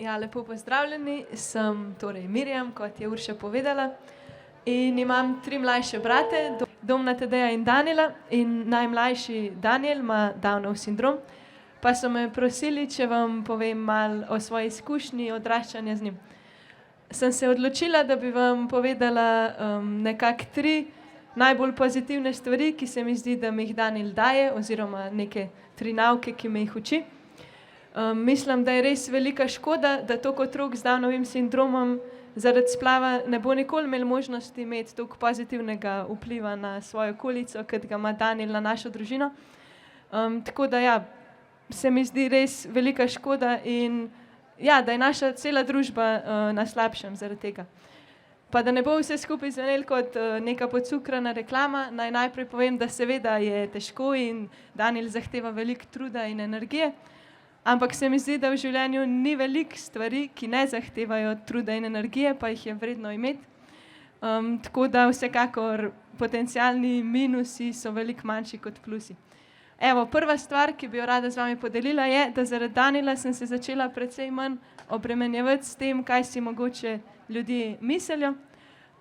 Ja, lepo pozdravljeni. Sem torej Mirjam, kot je Urša povedala, in imam 3 mlajše brate, Domna, Tadeja in Danijela. In najmlajši Danijel ima Downov sindrom, pa so me prosili, če vam povem malo o svoji izkušnji odraščanja z njim. Sem se odločila, da bi vam povedala nekako 3 najbolj pozitivne stvari, ki se mi zdi, da mi jih Danijel daje, oziroma neke 3 nauke, ki me jih uči. Mislim, da je res velika škoda, da toliko otrok z Downovim sindromom zaradi splava ne bo nikoli imel možnosti imeti toliko pozitivnega vpliva na svojo okolico, kot ga ima Danijel na našo družino. Tako da ja, se mi zdi res velika škoda in ja, da je naša cela družba na slabšem zaradi tega. Pa da ne bo vse skupaj zvenelo kot neka pocukrana reklama, naj najprej povem, da seveda je težko in Danijel zahteva veliko truda in energije. Ampak se mi zdi, da v življenju ni veliko stvari, ki ne zahtevajo truda in energije, pa jih je vredno imeti. Tako da vsekakor potencialni minusi so veliko manjši kot plusi. Evo, prva stvar, ki bi jo rada z vami podelila, je, da zaradi Danijela sem se začela precej manj obremenjevati s tem, kaj si mogoče ljudje mislijo.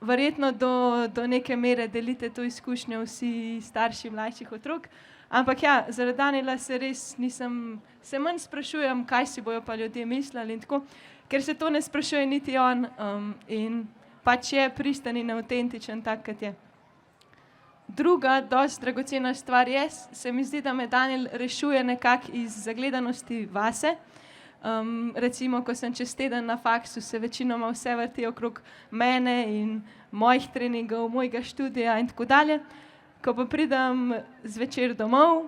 Verjetno do neke mere delite to izkušnjo vsi starši mlajših otrok. Ampak ja, zaradi Danijela se manj sprašujem, kaj si bojo pa ljudje mislili in tako, ker se to ne sprašuje niti on in pač je pristen in avtentičen tak, kot je. Druga, dosti dragocena stvar je, se mi zdi, da me Danijel rešuje nekako iz zagledanosti vase. Recimo, ko sem čez teden na faksu, se večinoma vse vrti okrog mene in mojih treningov, mojega študija in tako dalje. Ko pa pridem zvečer domov,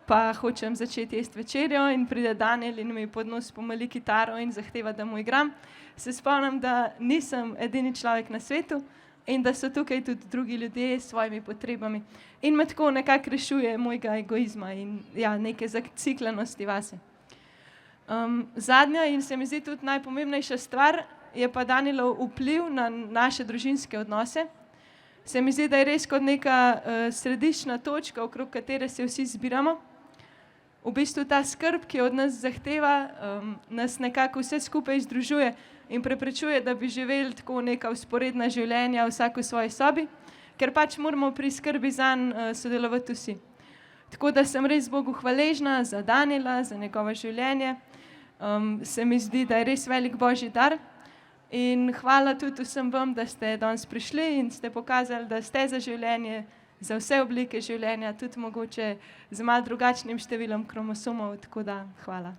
pa hočem začeti jesti večerjo in pride Danijel in mi pod nos pomali kitaro in zahteva, da mu igram, se spomnim, da nisem edini človek na svetu in da so tukaj tudi drugi ljudje s svojimi potrebami. In me tako nekako rešuje mojega egoizma in ja, neke zaciklenosti vase. Zadnja in se mi zdi tudi najpomembnejša stvar je pa Danijelov vpliv na naše družinske odnose. Se mi zdi, da je res kot neka središčna točka, okrog katere se vsi zbiramo. V bistvu ta skrb, ki od nas zahteva, nas nekako vse skupaj združuje in preprečuje, da bi živeli tako neka vzporedna življenja, vsak v svoji sobi, ker pač moramo pri skrbi zanj sodelovati vsi. Tako da sem res Bogu hvaležna za Danijela, za njegovo življenje. Se mi zdi, da je res velik božji dar. In hvala tudi vsem vam, da ste danes prišli in ste pokazali, da ste za življenje, za vse oblike življenja, tudi mogoče z malo drugačnim številom kromosomov, tako da hvala.